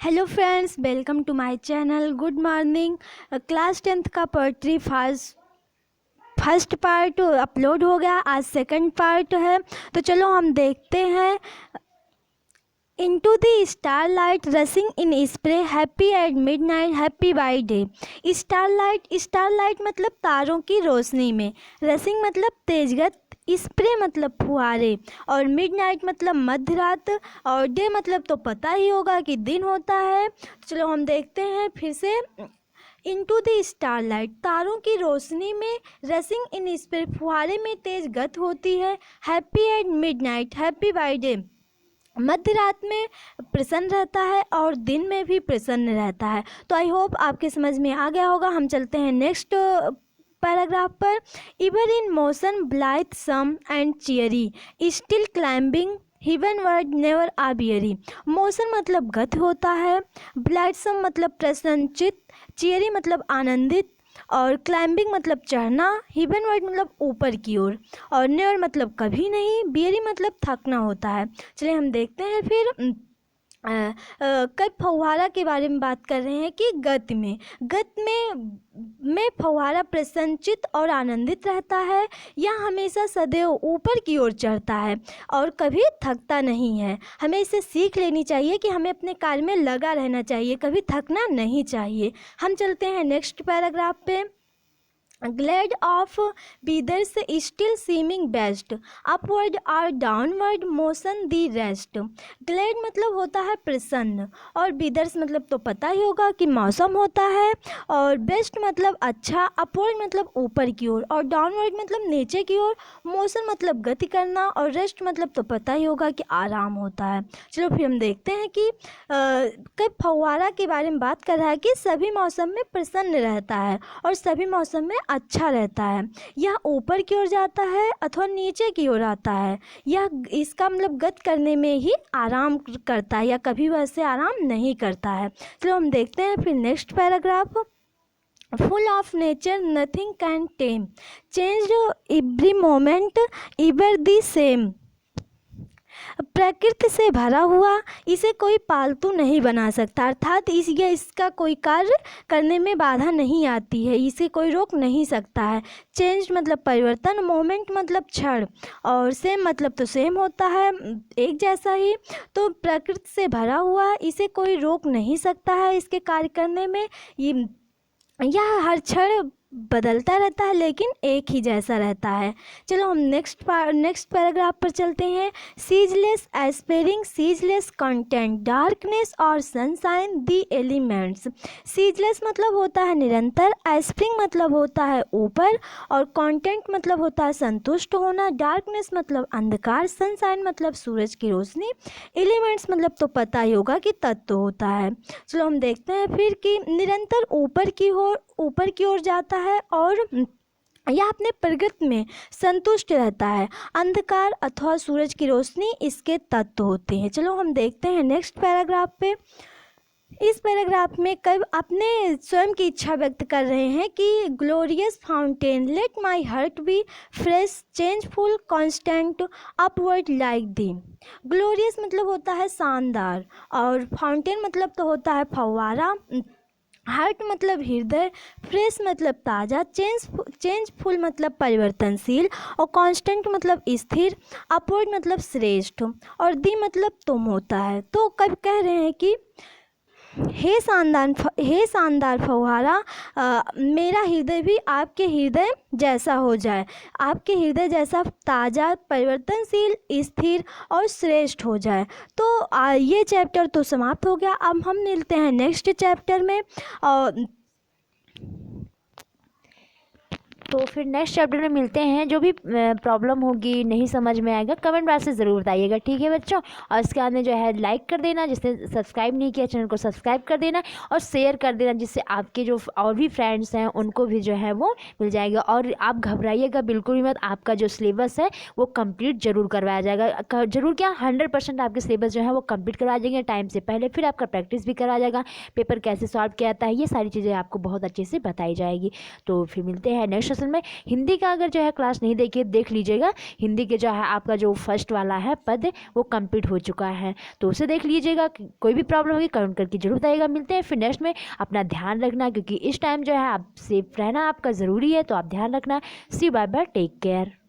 Hello friends, welcome to my channel. Good morning. Class 10th का poetry first part upload हो गया, आज second part है। तो चलो हम देखते हैं। Into the starlight रसिंग in spray, happy at midnight, happy by day. Starlight मतलब तारों की रोशनी में, रसिंग मतलब तेजगत, स्प्रे मतलब फुहारे, और मिडनाइट मतलब मध्य रात, और डे मतलब तो पता ही होगा कि दिन होता है। चलो हम देखते हैं फिर से। इनटू द स्टारलाइट तारों की रोशनी में, रसिंग इन स्प्रे फुहारे में तेज गत होती है, happy at midnight, happy by day मध्य रात में प्रसन्न रहता है और दिन में भी प्रसन्न रहता है। तो आई होप आपके समझ में आ गया होगा। हम चलते हैं नेक्स्ट पैराग्राफ पर। Ever in motion blithesome and cheery, still climbing heavenward never aweary. Motion मतलब गति होता है, ब्लाइथसम मतलब प्रसन्नचित, चियरी मतलब आनंदित, और क्लाइंबिंग मतलब चढ़ना, हेवनवर्ड मतलब ऊपर की ओर, और नेवर मतलब कभी नहीं, बियरी मतलब थकना होता है। चलिए हम देखते हैं फिर। कब फव्वारा के बारे में बात कर रहे हैं कि गत में फव्वारा प्रसन्नचित और आनंदित रहता है। यह हमेशा सदैव ऊपर की ओर चढ़ता है और कभी थकता नहीं है। हमें इसे सीख लेनी चाहिए कि हमें अपने कार्य में लगा रहना चाहिए, कभी थकना नहीं चाहिए। हम चलते हैं नेक्स्ट पैराग्राफ पे। Glad of weathers still seeming best, upward और downward motion thy rest. Glad मतलब होता है प्रसन्न, और बीदर्स मतलब तो पता ही होगा कि मौसम होता है, और बेस्ट मतलब अच्छा, अपवर्ड मतलब ऊपर की ओर, और डाउनवर्ड मतलब नीचे की ओर, मोशन मतलब गति करना, और रेस्ट मतलब तो पता ही होगा कि आराम होता है। चलो फिर हम देखते हैं कि कब फव्वारा के बारे में बात कर रहा है कि सभी मौसम में प्रसन्न रहता है और सभी मौसम में अच्छा रहता है। यह ऊपर की ओर जाता है अथवा नीचे की ओर आता है। यह इसका मतलब गति करने में ही आराम करता है, या कभी वैसे आराम नहीं करता है। चलो हम देखते हैं फिर next paragraph. Full of nature nothing can time, change every moment ever the same. प्रकृति से भरा हुआ, इसे कोई पालतू नहीं बना सकता, अर्थात इसका कोई कार्य करने में बाधा नहीं आती है, इसे कोई रोक नहीं सकता है। चेंज मतलब परिवर्तन, मोमेंट मतलब क्षण, और सेम मतलब तो सेम होता है, एक जैसा ही। तो प्रकृति से भरा हुआ, इसे कोई रोक नहीं सकता है इसके कार्य करने में। यह हर क्षण बदलता रहता है लेकिन एक ही जैसा रहता है। चलो हम नेक्स्ट पैराग्राफ पर चलते हैं। सीजलेस एस्पेयरिंग सीजलेस कंटेंट, डार्कनेस और सनशाइन दी एलिमेंट्स। सीजलेस मतलब होता है निरंतर, एस्प्रिंग मतलब होता है ऊपर, और कंटेंट मतलब होता है संतुष्ट होना, डार्कनेस मतलब अंधकार, सनशाइन मतलब सूरज की रोशनी, एलिमेंट्स मतलब तो पता ही होगा कि तत्व होता है। चलो हम देखते हैं फिर कि निरंतर ऊपर की ओर जाता है, और यह अपने प्रकृति में संतुष्ट रहता है। अंधकार अथवा सूरज की रोशनी इसके तत्व होते हैं। चलो हम देखते हैं नेक्स्ट पैराग्राफ पे। इस पैराग्राफ में कब अपने स्वयं की इच्छा व्यक्त कर रहे हैं कि glorious fountain let my heart be fresh changeful constant upward like thee. Glorious मतलब होता है शानदार, और फाउंटेन मतलब तो होता है फव्वारा, हार्ट मतलब हृदय, फ्रेश मतलब ताज़ा, चेंजफुल मतलब परिवर्तनशील, और कांस्टेंट मतलब स्थिर, अपवर्ड मतलब श्रेष्ठ, और दी मतलब तुम होता है। तो कब कह रहे हैं कि हे शानदार फव्वारा, मेरा हृदय भी आपके हृदय जैसा हो जाए, आपके हृदय जैसा ताज़ा, परिवर्तनशील, स्थिर और श्रेष्ठ हो जाए। तो ये चैप्टर तो समाप्त हो गया। अब हम मिलते हैं नेक्स्ट चैप्टर में। और तो फिर नेक्स्ट चैप्टर में मिलते हैं। जो भी प्रॉब्लम होगी, नहीं समझ में आएगा, कमेंट बॉक्स से ज़रूर बताइएगा, ठीक है बच्चों। और इसके बाद में जो है लाइक कर देना, जिसने सब्सक्राइब नहीं किया चैनल को सब्सक्राइब कर देना, और शेयर कर देना, जिससे आपके जो और भी फ्रेंड्स हैं उनको भी जो है वो मिल जाएगा। और आप घबराइएगा बिल्कुल भी मत, आपका जो सिलेबस है वो कंप्लीट जरूर करवाया जाएगा। जरूर क्या, 100% आपके सिलेबस जो है वो कंप्लीट करवा देंगे टाइम से पहले। फिर आपका प्रैक्टिस भी करवाया जाएगा, पेपर कैसे सॉल्व किया जाता है, ये सारी चीज़ें आपको बहुत अच्छे से बताई जाएगी। तो फिर मिलते हैं नेक्स्ट असल में हिंदी का अगर जो है क्लास नहीं देखिए देख लीजिएगा, हिंदी के जो है आपका जो फर्स्ट वाला है पद वो कंप्लीट हो चुका है, तो उसे देख लीजिएगा। कोई भी प्रॉब्लम होगी कमेंट करके जरूर बताइएगा। मिलते हैं फिर नेक्स्ट में। अपना ध्यान रखना, क्योंकि इस टाइम जो है आप सेफ रहना आपका ज़रूरी है, तो आप ध्यान रखना। सी बाय बाय, टेक केयर।